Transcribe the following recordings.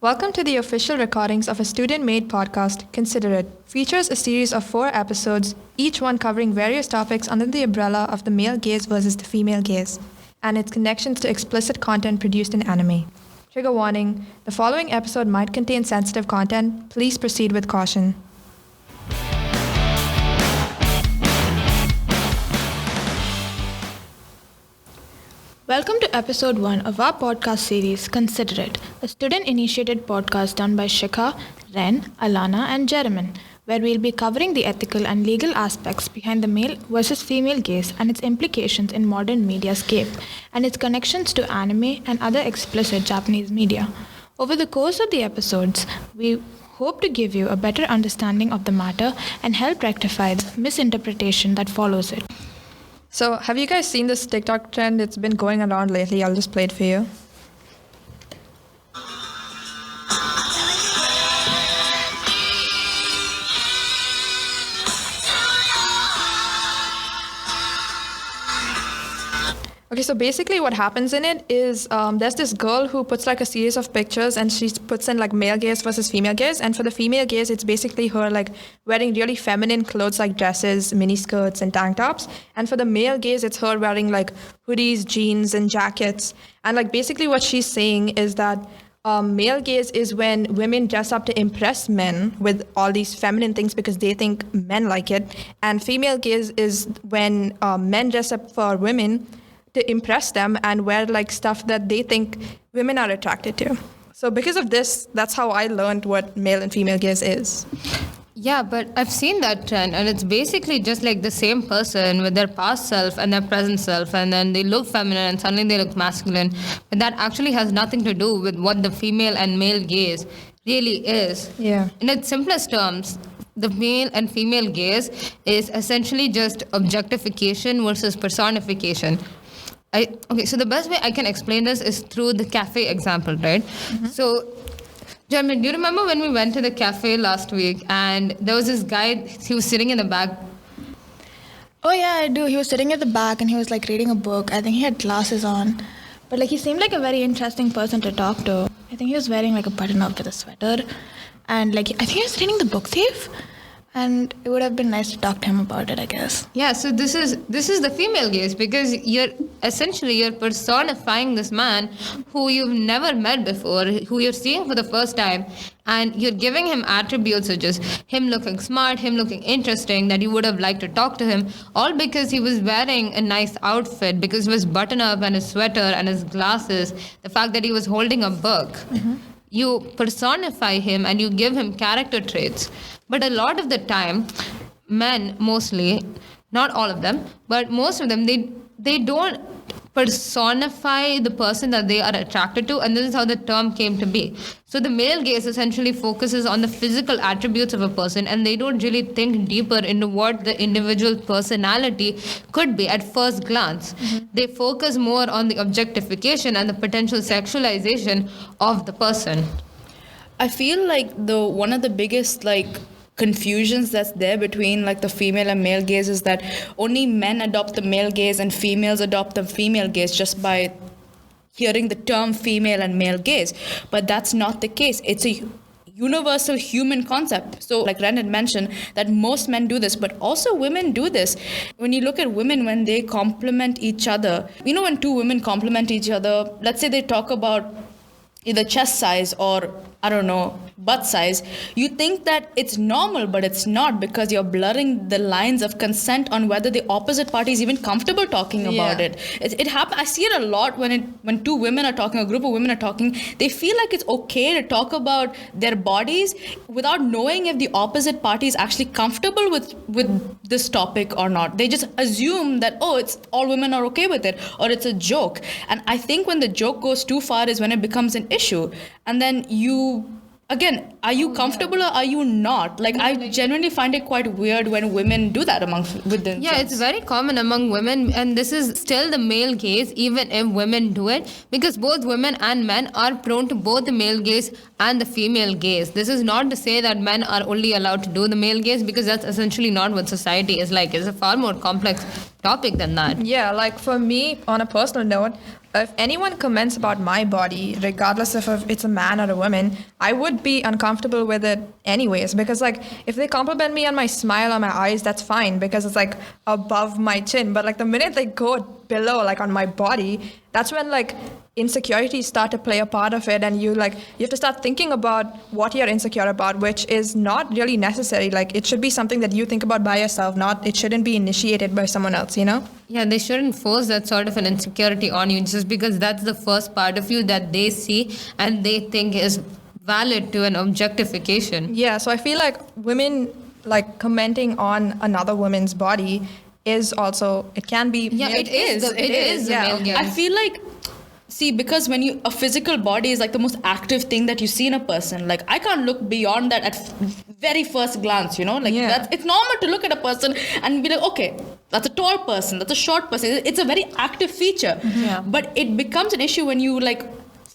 Welcome to the official recordings of a student-made podcast, Consider It. Features a series of 4 episodes, each one covering various topics under the umbrella of the male gaze versus the female gaze, and its connections to explicit content produced in anime. Trigger warning, the following episode might contain sensitive content. Please proceed with caution. Welcome to episode 1 of our podcast series, Consider It, a student-initiated podcast done by Shikha, Ren, Alana, and Jeremy, where we'll be covering the ethical and legal aspects behind the male versus female gaze and its implications in modern mediascape, and its connections to anime and other explicit Japanese media. Over the course of the episodes, we hope to give you a better understanding of the matter and help rectify the misinterpretation that follows it. So, have you guys seen this TikTok trend? It's been going around lately. I'll just play it for you. Okay, so basically what happens in it is there's this girl who puts like a series of pictures and she puts in like male gaze versus female gaze. And for the female gaze, it's basically her like wearing really feminine clothes like dresses, mini skirts, and tank tops. And for the male gaze, it's her wearing like hoodies, jeans, and jackets. And like basically what she's saying is that male gaze is when women dress up to impress men with all these feminine things because they think men like it. And female gaze is when men dress up for women to impress them and wear like stuff that they think women are attracted to. So because of this, that's how I learned what male and female gaze is. Yeah, but I've seen that trend, and it's basically just like the same person with their past self and their present self, and then they look feminine and suddenly they look masculine. But that actually has nothing to do with what the female and male gaze really is. Yeah. In its simplest terms, the male and female gaze is essentially just objectification versus personification. So the best way I can explain this is through the cafe example, right? Mm-hmm. So, Jeremy, do you remember when we went to the cafe last week and there was this guy, he was sitting in the back? Oh yeah, I do. He was sitting at the back and he was like reading a book. I think he had glasses on. But like he seemed like a very interesting person to talk to. I think he was wearing like a button up with a sweater. And like I think he was reading the book thief. And it would have been nice to talk to him about it, I guess. Yeah, so this is the female gaze because you're personifying this man who you've never met before, who you're seeing for the first time, and you're giving him attributes such as him looking smart, him looking interesting, that you would have liked to talk to him, all because he was wearing a nice outfit, because of his button-up and his sweater and his glasses, the fact that he was holding a book. Mm-hmm. You personify him and you give him character traits. But a lot of the time, men mostly, not all of them, but most of them, they don't personify the person that they are attracted to, and this is how the term came to be. So the male gaze essentially focuses on the physical attributes of a person, and they don't really think deeper into what the individual personality could be at first glance. Mm-hmm. They focus more on the objectification and the potential sexualization of the person. I feel like one of the biggest confusions that's there between the female and male gaze is that only men adopt the male gaze and females adopt the female gaze just by hearing the term female and male gaze. But that's not the case. It's a universal human concept. So like Ren had mentioned that most men do this, but also women do this. When you look at women, when they compliment each other, when two women compliment each other, let's say they talk about either chest size or butt size, you think that it's normal, but it's not, because you're blurring the lines of consent on whether the opposite party is even comfortable talking about it. It happens. I see it a lot when two women are talking, a group of women are talking, they feel like it's okay to talk about their bodies without knowing if the opposite party is actually comfortable with this topic or not. They just assume that, it's all women are okay with it, or it's a joke. And I think when the joke goes too far is when it becomes an issue. And then again, are you comfortable or are you not? I genuinely find it quite weird when women do that with themselves. Yeah, it's very common among women, and this is still the male gaze, even if women do it, because both women and men are prone to both the male gaze and the female gaze. This is not to say that men are only allowed to do the male gaze, because that's essentially not what society is like. It's a far more complex topic than that. Yeah, for me, on a personal note, if anyone comments about my body, regardless if it's a man or a woman, I would be uncomfortable with it anyways. Because like if they compliment me on my smile or my eyes, that's fine because it's like above my chin. But like the minute they go below, like on my body, that's when like insecurities start to play a part of it, and you have to start thinking about what you're insecure about, which is not really necessary. Like it should be something that you think about by yourself, not it shouldn't be initiated by someone else, you know? Yeah, they shouldn't force that sort of an insecurity on you just because that's the first part of you that they see and they think is valid to an objectification. Yeah, so I feel like women like commenting on another woman's body is also, it can be. Yeah, it is. It is the male gaze. I feel like, see, because when a physical body is like the most active thing that you see in a person. Like I can't look beyond that at very first glance, you know. Like it's normal to look at a person and be like, okay, that's a tall person, that's a short person. It's a very active feature. Yeah. But it becomes an issue when you like,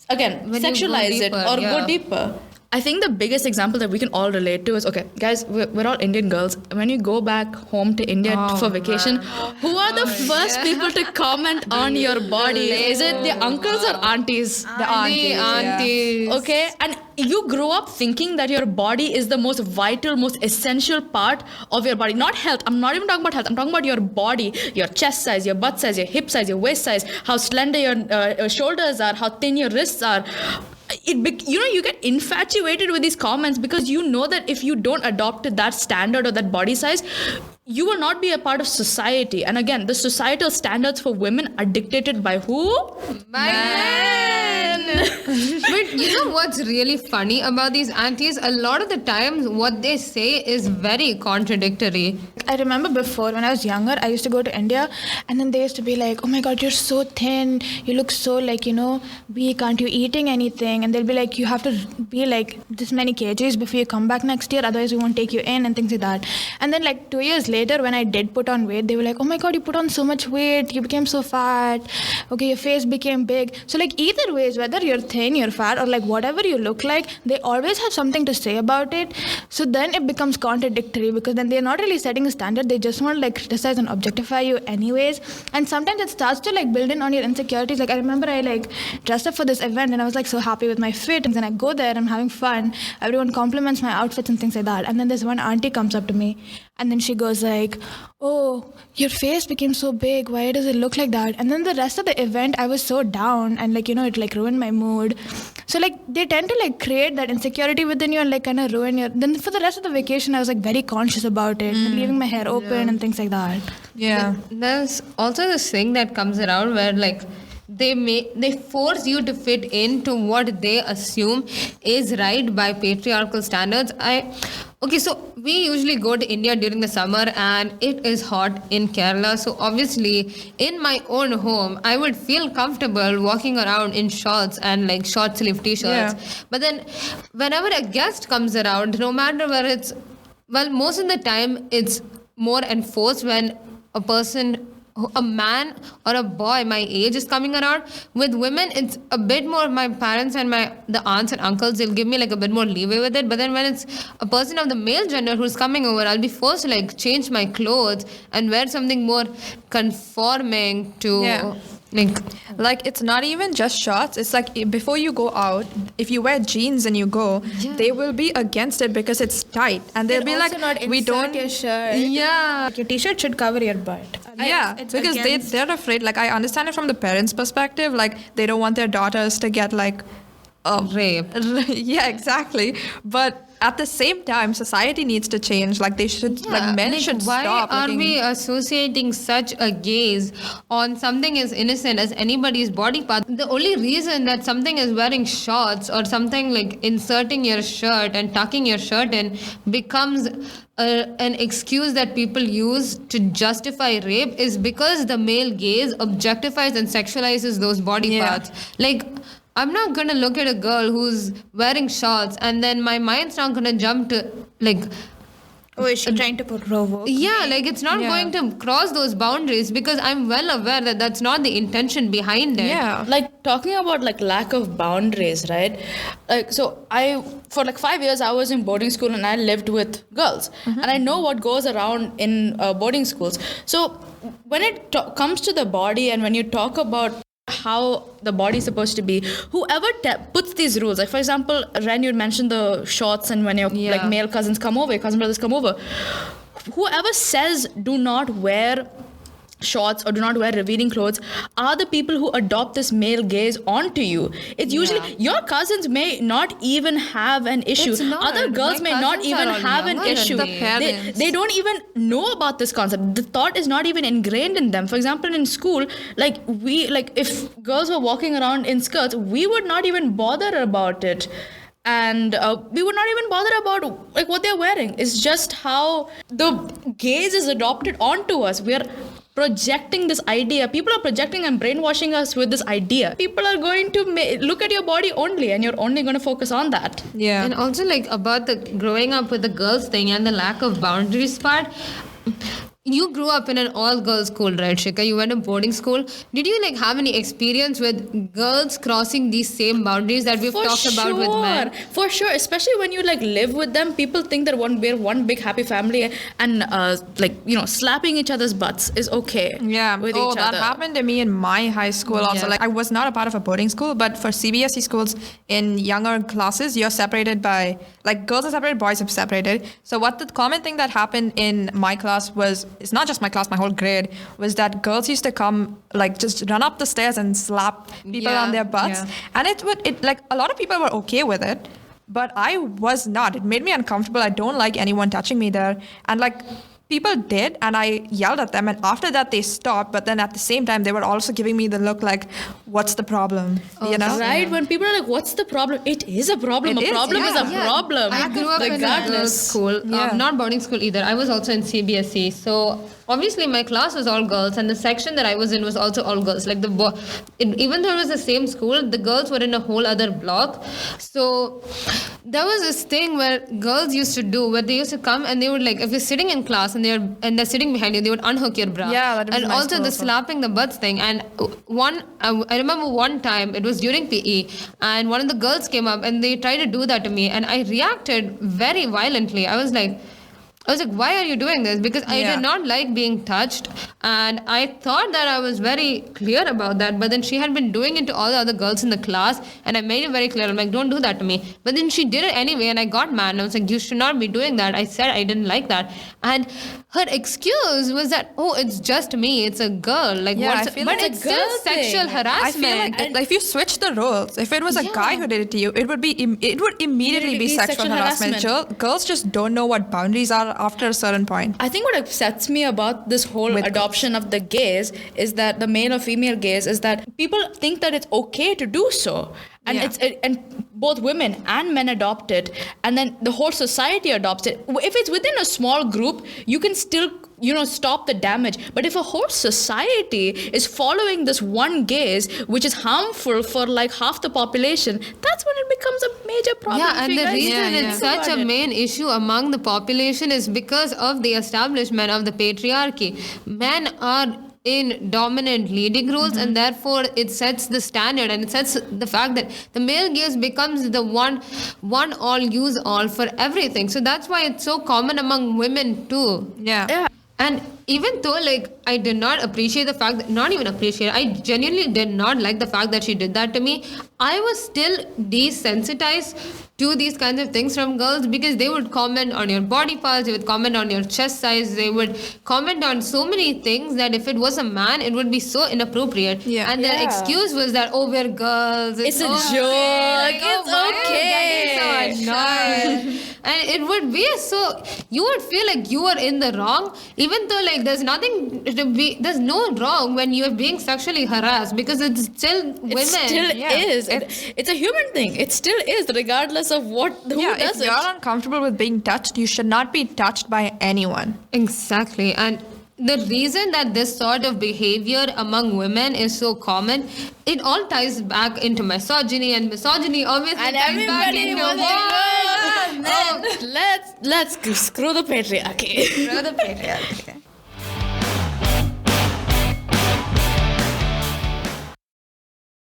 again, When sexualize you go it deeper, or yeah. go deeper. I think the biggest example that we can all relate to is, okay, guys, we're all Indian girls. When you go back home to India for vacation, who are the first people to comment on your body? Is it the uncles or aunties? The aunties. Aunties. Okay, and you grow up thinking that your body is the most vital, most essential part of your body. Not health. I'm not even talking about health. I'm talking about your body, your chest size, your butt size, your hip size, your waist size, how slender your shoulders are, how thin your wrists are. You get infatuated with these comments because you know that if you don't adopt that standard or that body size, you will not be a part of society. And again, the societal standards for women are dictated by who? By men. But you know what's really funny about these aunties? A lot of the times what they say is very contradictory. I remember before when I was younger, I used to go to India and then they used to be like, oh my God, you're so thin. You look so like, weak. Aren't you eating anything? And they'll be like, you have to be like this many kgs before you come back next year. Otherwise we won't take you in and things like that. And then like 2 years later, when I did put on weight, they were like, oh my God, you put on so much weight. You became so fat. Okay, your face became big. So like either ways, whether you're thin, you're fat, or like whatever you look like, they always have something to say about it. So then it becomes contradictory because then they're not really setting a standard. They just want to like criticize and objectify you anyways. And sometimes it starts to like build in on your insecurities. Like I remember I like dressed up for this event and I was like so happy with my fit. And then I go there and I'm having fun. Everyone compliments my outfits and things like that. And then this one auntie comes up to me and then she goes like, oh, your face became so big. Why does it look like that? And then the rest of the event, I was so down and like, it like ruined my mood. So like they tend to like create that insecurity within you and like kind of ruin your... Then for the rest of the vacation, I was like very conscious about it, leaving my hair open and things like that. Yeah. There's also this thing that comes around where like they force you to fit into what they assume is right by patriarchal standards. Okay, so we usually go to India during the summer and it is hot in Kerala. So obviously in my own home, I would feel comfortable walking around in shorts and like short sleeve t-shirts. Yeah. But then whenever a guest comes around, no matter where it's, well, most of the time it's more enforced when a man or a boy my age is coming around. With women, it's a bit more, my parents and the aunts and uncles, they'll give me like a bit more leeway with it. But then when it's a person of the male gender who's coming over, I'll be forced to like change my clothes and wear something more conforming to like it's not even just shorts. It's like before you go out, if you wear jeans and you go, they will be against it because it's tight, and they'll be like, we don't. Your shirt. Yeah. Your t-shirt should cover your butt. Yeah, because they're afraid. Like I understand it from the parents' perspective. Like they don't want their daughters to get like rape. Yeah, exactly. But at the same time, society needs to change. Like they should, like men should stop. Why are we associating such a gaze on something as innocent as anybody's body part? The only reason that something is wearing shorts or something like inserting your shirt and tucking your shirt in becomes an excuse that people use to justify rape is because the male gaze objectifies and sexualizes those body parts. Like, I'm not going to look at a girl who's wearing shorts and then my mind's not going to jump to like... Oh, is she trying to provoke? Yeah, like it's not going to cross those boundaries because I'm well aware that that's not the intention behind it. Yeah. Like talking about like lack of boundaries, right? Like so for like 5 years I was in boarding school and I lived with girls and I know what goes around in boarding schools. So when it comes to the body and when you talk about how the body is supposed to be. Whoever puts these rules, like for example, Ren, you mentioned the shorts and when your like male cousins come over, your cousin brothers come over. Whoever says do not wear shorts or do not wear revealing clothes are the people who adopt this male gaze onto you. It's usually your cousins may not even have an issue. Other girls may not even have an issue. They don't even know about this concept. The thought is not even ingrained in them. For example, in school, if girls were walking around in skirts, we would not even bother about it. And we would not even bother about like what they're wearing. It's just how the gaze is adopted onto us. We're projecting this idea. People are projecting and brainwashing us with this idea. People are going to look at your body only, and you're only going to focus on that. Yeah. And also like about the growing up with the girls thing and the lack of boundaries part. You grew up in an all-girls school, right, Shika? You went to boarding school. Did you like have any experience with girls crossing these same boundaries that we've talked about with men? For sure, especially when you like live with them, people think that we're one big happy family, and slapping each other's butts is okay. Yeah. With each other. That happened to me in my high school also. Like I was not a part of a boarding school, but for CBSE schools in younger classes, you're separated by like girls are separated, boys are separated. So what the common thing that happened in my class was. It's not just my class, my whole grade, was that girls used to come, like, just run up the stairs and slap people on their butts. Yeah. And it a lot of people were okay with it, but I was not. It made me uncomfortable. I don't like anyone touching me there. And, like, people did, and I yelled at them, and after that they stopped, but then at the same time they were also giving me the look like, what's the problem? You know? Right? When people are like, what's the problem? It is a problem. A problem is a problem. I grew up in a girls' school, not boarding school either. I was also in CBSE. So obviously my class was all girls, and the section that I was in was also all girls. Like even though it was the same school, the girls were in a whole other block. So there was this thing where girls used to do, where they used to come and they would like, if you're sitting in class and they're sitting behind you, they would unhook your bra. Yeah, that was and also the slapping the butts thing. And I remember one time, it was during PE, and one of the girls came up and they tried to do that to me, and I reacted very violently. I was like, why are you doing this? Because I did not like being touched, and I thought that I was very clear about that, but then she had been doing it to all the other girls in the class, and I made it very clear. I'm like, don't do that to me. But then she did it anyway, and I got mad, and I was like, you should not be doing that. I said I didn't like that. And her excuse was that, oh, it's just me, it's a girl. Like, but it's still sexual harassment. I feel like if you switch the roles, if it was a guy who did it to you, it would immediately be sexual harassment. Girls just don't know what boundaries are after a certain point. I think what upsets me about this whole adoption of the gaze is that the male or female gaze is that people think that it's okay to do so. And and both women and men adopt it, and then the whole society adopts it. If it's within a small group, you can still stop the damage. But if a whole society is following this one gaze, which is harmful for like half the population, that's when it becomes a major problem. Yeah, and the reason it's such a main issue among the population is because of the establishment of the patriarchy. Men are in dominant leading roles, and therefore it sets the standard, and it sets the fact that the male gaze becomes the one all use all for everything. So that's why it's so common among women too. Yeah. And even though like I did not appreciate the fact that, not even appreciate, I genuinely did not like the fact that she did that to me, I was still desensitized to these kinds of things from girls, because they would comment on your body parts, they would comment on your chest size, they would comment on so many things that if it was a man, it would be so inappropriate. And their excuse was that, oh, we're girls, it's a joke, it's okay. So annoyed. And it would be you would feel like you are in the wrong, even though like there's no wrong when you're being sexually harassed, because it's still women. It still is. It's a human thing. It still is, regardless of who does if it. you're uncomfortable with being touched, you should not be touched by anyone. Exactly. And the reason that this sort of behavior among women is so common, it all ties back into misogyny, and misogyny obviously and ties back into let's screw the patriarchy. Screw the patriarchy.